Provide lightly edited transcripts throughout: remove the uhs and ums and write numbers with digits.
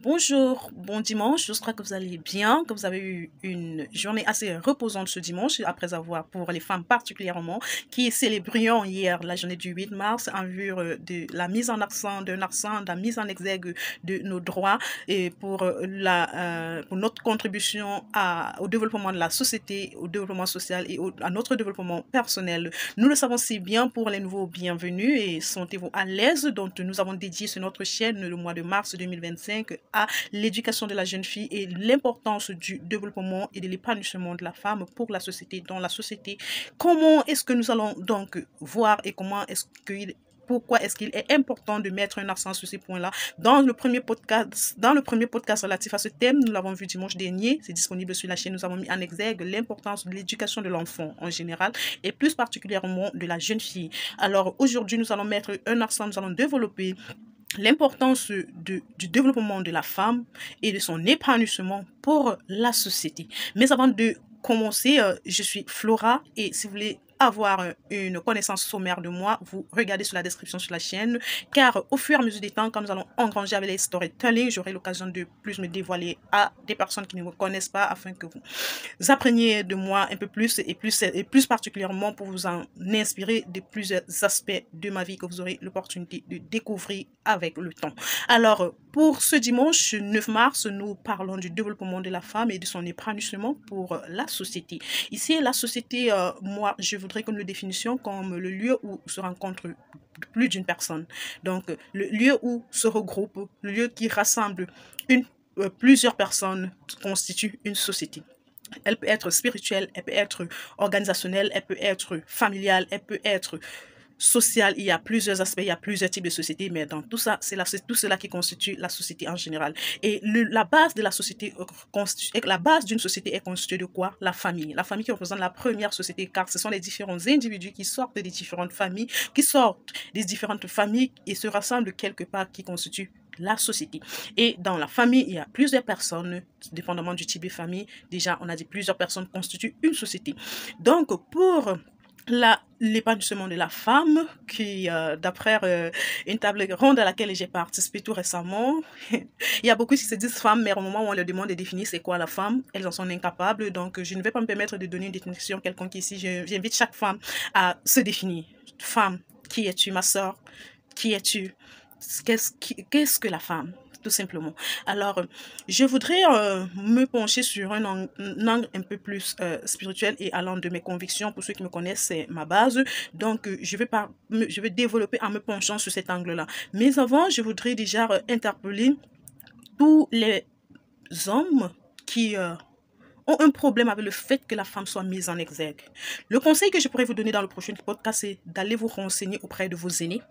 Bonjour, bon dimanche, j'espère que vous allez bien, que vous avez eu une journée assez reposante ce dimanche, après avoir, pour les femmes particulièrement, qui célébrions hier la journée du 8 mars en vue de la mise en accent, de la mise en exergue de nos droits et pour notre contribution au développement de la société, au développement social et à notre développement personnel. Nous le savons si bien pour les nouveaux bienvenus et sentez-vous à l'aise. Donc, nous avons dédié sur notre chaîne le mois de mars 2025 à l'éducation de la jeune fille et l'importance du développement et de l'épanouissement de la femme pour la société, dans la société. Comment est-ce que nous allons donc voir et pourquoi est-ce qu'il est important de mettre un accent sur ces points-là dans le premier podcast relatif à ce thème, nous l'avons vu dimanche dernier, c'est disponible sur la chaîne, nous avons mis en exergue l'importance de l'éducation de l'enfant en général et plus particulièrement de la jeune fille. Alors aujourd'hui, nous allons mettre un accent, nous allons développer l'importance du développement de la femme et de son épanouissement pour la société. Mais avant de commencer, je suis Flora et si vous voulez avoir une connaissance sommaire de moi, vous regardez sur la description sur la chaîne, car au fur et à mesure des temps, quand nous allons engranger avec les storytelling, j'aurai l'occasion de plus me dévoiler à des personnes qui ne me connaissent pas afin que vous appreniez de moi un peu plus et plus particulièrement pour vous en inspirer de plusieurs aspects de ma vie que vous aurez l'opportunité de découvrir avec le temps. Alors, pour ce dimanche 9 mars, nous parlons du développement de la femme et de son épanouissement pour la société. Ici, la société, moi, je voudrais que nous le définissions comme le lieu où se rencontrent plus d'une personne. Donc, le lieu où se regroupe, le lieu qui rassemble plusieurs personnes constitue une société. Elle peut être spirituelle, elle peut être organisationnelle, elle peut être familiale, elle peut être sociale. Il y a plusieurs aspects, il y a plusieurs types de sociétés, mais dans tout ça, c'est tout cela qui constitue la société en général. Et la base de la société, la base d'une société est constituée de quoi? La famille. La famille qui représente la première société, car ce sont les différents individus qui sortent des différentes familles, et se rassemblent quelque part qui constituent la société. Et dans la famille, il y a plusieurs personnes, dépendamment du type de famille. Déjà, on a dit plusieurs personnes constituent une société. Donc, pour l'épanouissement de la femme, qui, d'après une table ronde à laquelle j'ai participé tout récemment, il y a beaucoup qui se disent femmes, mais au moment où on leur demande de définir c'est quoi la femme, elles en sont incapables. Donc, je ne vais pas me permettre de donner une définition quelconque ici. J'invite chaque femme à se définir. Femme, qui es-tu, ma soeur? Qui es-tu? Qu'est-ce que la femme, tout simplement? Alors, je voudrais me pencher sur un angle un peu plus spirituel et allant de mes convictions. Pour ceux qui me connaissent, c'est ma base. Donc, je vais développer en me penchant sur cet angle-là. Mais avant, je voudrais déjà interpeller tous les hommes qui ont un problème avec le fait que la femme soit mise en exergue. Le conseil que je pourrais vous donner dans le prochain podcast, c'est d'aller vous renseigner auprès de vos aînés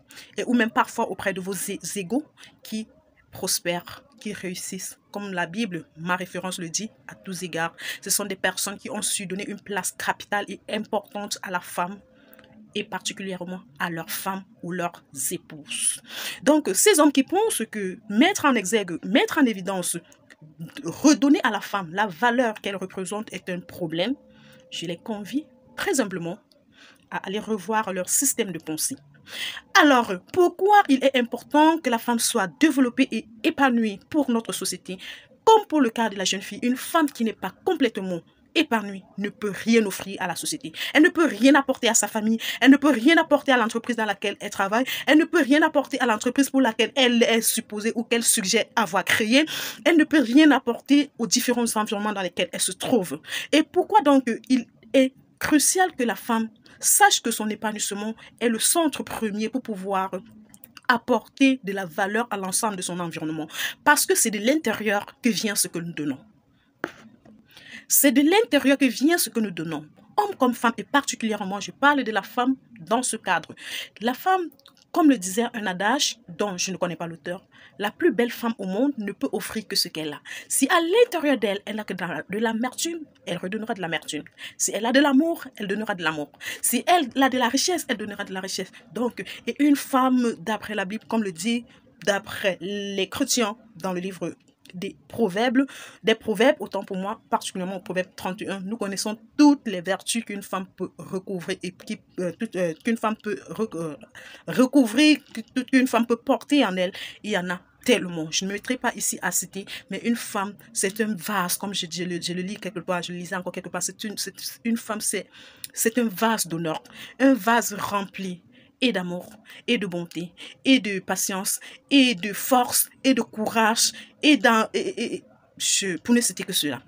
ou même parfois auprès de vos égaux qui prospèrent, qui réussissent. Comme la Bible, ma référence le dit, à tous égards, ce sont des personnes qui ont su donner une place capitale et importante à la femme et particulièrement à leurs femmes ou leurs épouses. Donc, ces hommes qui pensent que mettre en exergue, mettre en évidence, redonner à la femme la valeur qu'elle représente est un problème, je les convie très humblement à aller revoir leur système de pensée. Alors, pourquoi il est important que la femme soit développée et épanouie pour notre société? Comme pour le cas de la jeune fille, une femme qui n'est pas complètement épanouie ne peut rien offrir à la société. Elle ne peut rien apporter à sa famille. Elle ne peut rien apporter à l'entreprise dans laquelle elle travaille. Elle ne peut rien apporter à l'entreprise pour laquelle elle est supposée ou qu'elle suggère avoir créé. Elle ne peut rien apporter aux différents environnements dans lesquels elle se trouve. Et pourquoi donc il est crucial que la femme sache que son épanouissement est le centre premier pour pouvoir apporter de la valeur à l'ensemble de son environnement? Parce que c'est de l'intérieur que vient ce que nous donnons. C'est de l'intérieur que vient ce que nous donnons. Homme comme femme, et particulièrement, je parle de la femme dans ce cadre. La femme, comme le disait un adage dont je ne connais pas l'auteur, la plus belle femme au monde ne peut offrir que ce qu'elle a. Si à l'intérieur d'elle, elle n'a que de l'amertume, elle redonnera de l'amertume. Si elle a de l'amour, elle donnera de l'amour. Si elle a de la richesse, elle donnera de la richesse. Donc, et une femme, d'après la Bible, comme le dit, d'après les chrétiens, dans le livre des proverbes, autant pour moi, particulièrement au proverbe 31, nous connaissons toutes les vertus qu'une femme peut recouvrir et qu'une femme peut recouvrir, qu'une femme peut porter en elle. Il y en a tellement. Je ne mettrai pas ici à citer, mais une femme, c'est un vase, comme je le lis quelque part, je le lisais encore quelque part, une femme, c'est un vase d'honneur, un vase rempli et d'amour, et de bonté, et de patience, et de force, et de courage, pour ne citer que cela.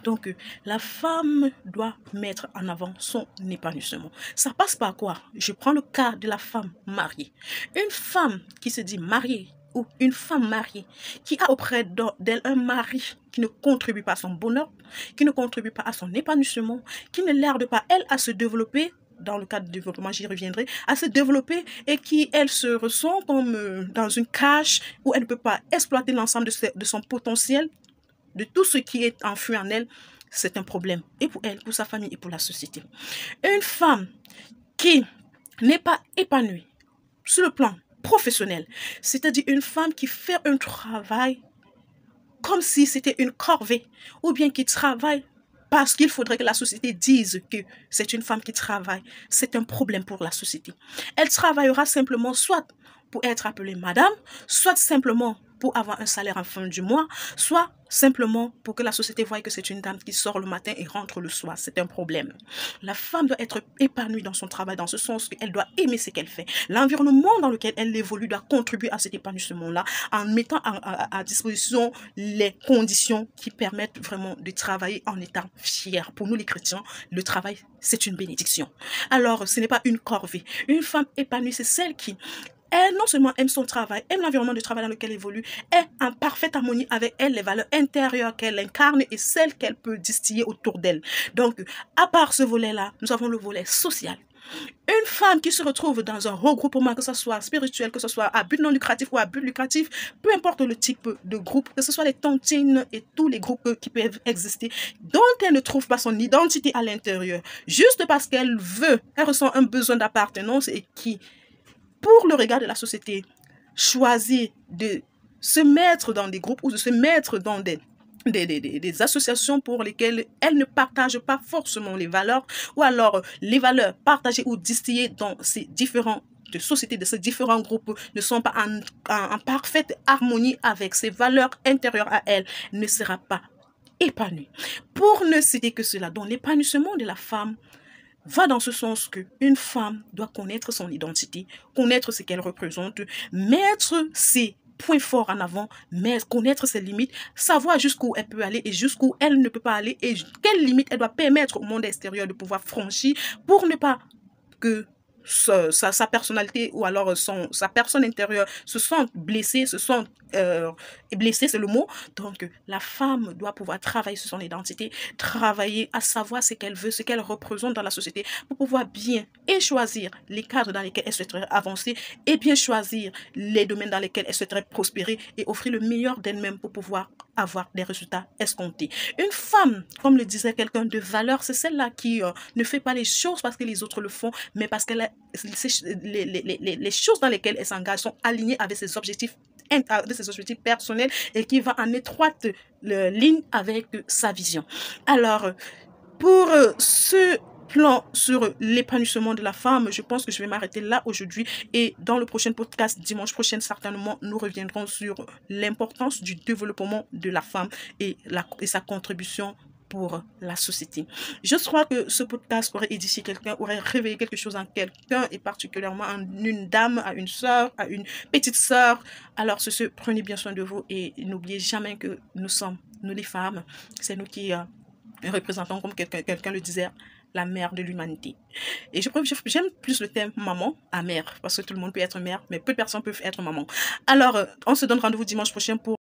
Donc, la femme doit mettre en avant son épanouissement. Ça passe par quoi? Je prends le cas de la femme mariée. Une femme qui se dit mariée ou une femme mariée qui a auprès d'elle un mari qui ne contribue pas à son bonheur, qui ne contribue pas à son épanouissement, qui ne l'aide pas, elle, à se développer, dans le cadre du développement, j'y reviendrai, à se développer et qui, elle, se ressent comme dans une cage où elle ne peut pas exploiter l'ensemble de son potentiel, de tout ce qui est enfui en elle, c'est un problème. Et pour elle, pour sa famille et pour la société. Une femme qui n'est pas épanouie sur le plan professionnel, c'est-à-dire une femme qui fait un travail comme si c'était une corvée, ou bien qui travaille parce qu'il faudrait que la société dise que c'est une femme qui travaille, c'est un problème pour la société. Elle travaillera simplement soit pour être appelée madame, soit simplement pour avoir un salaire en fin du mois, soit simplement pour que la société voie que c'est une dame qui sort le matin et rentre le soir. C'est un problème. La femme doit être épanouie dans son travail, dans ce sens qu'elle doit aimer ce qu'elle fait. L'environnement dans lequel elle évolue doit contribuer à cet épanouissement-là en mettant à disposition les conditions qui permettent vraiment de travailler en étant fière. Pour nous les chrétiens, le travail, c'est une bénédiction. Alors, ce n'est pas une corvée. Une femme épanouie, c'est celle qui elle non seulement aime son travail, aime l'environnement de travail dans lequel elle évolue, est en parfaite harmonie avec elle, les valeurs intérieures qu'elle incarne et celles qu'elle peut distiller autour d'elle. Donc, à part ce volet-là, nous avons le volet social. Une femme qui se retrouve dans un regroupement, que ce soit spirituel, que ce soit à but non lucratif ou à but lucratif, peu importe le type de groupe, que ce soit les tontines et tous les groupes qui peuvent exister, dont elle ne trouve pas son identité à l'intérieur, juste parce qu'elle ressent un besoin d'appartenance et qui, pour le regard de la société, choisit de se mettre dans des groupes ou de se mettre dans des associations pour lesquelles elle ne partage pas forcément les valeurs, ou alors les valeurs partagées ou distillées dans ces différentes sociétés, de ces différents groupes ne sont pas en parfaite harmonie avec ses valeurs intérieures à elle, ne sera pas épanouie. Pour ne citer que cela, donc l'épanouissement de la femme va dans ce sens qu'une femme doit connaître son identité, connaître ce qu'elle représente, mettre ses points forts en avant, mais connaître ses limites, savoir jusqu'où elle peut aller et jusqu'où elle ne peut pas aller et quelles limites elle doit permettre au monde extérieur de pouvoir franchir pour ne pas que sa personnalité ou alors sa personne intérieure se sente blessée, blessée, c'est le mot. Donc, la femme doit pouvoir travailler sur son identité, travailler à savoir ce qu'elle veut, ce qu'elle représente dans la société pour pouvoir bien et choisir les cadres dans lesquels elle souhaiterait avancer et bien choisir les domaines dans lesquels elle souhaiterait prospérer et offrir le meilleur d'elle-même pour pouvoir avoir des résultats escomptés. Une femme, comme le disait quelqu'un de valeur, c'est celle-là qui ne fait pas les choses parce que les autres le font, mais parce que les choses dans lesquelles elle s'engage sont alignées avec ses objectifs personnels et qui va en étroite ligne avec sa vision. Alors, pour ce plan sur l'épanouissement de la femme, je pense que je vais m'arrêter là aujourd'hui et dans le prochain podcast, dimanche prochain, certainement, nous reviendrons sur l'importance du développement de la femme et sa contribution pour la société. Je crois que ce podcast aurait édifié quelqu'un, aurait réveillé quelque chose en quelqu'un et particulièrement en une dame, à une sœur, à une petite sœur. Alors, prenez bien soin de vous et n'oubliez jamais que nous les femmes, c'est nous qui représentons, comme quelqu'un le disait, la mère de l'humanité. Et j'aime plus le terme maman à mère, parce que tout le monde peut être mère, mais peu de personnes peuvent être maman. Alors, on se donne rendez-vous dimanche prochain pour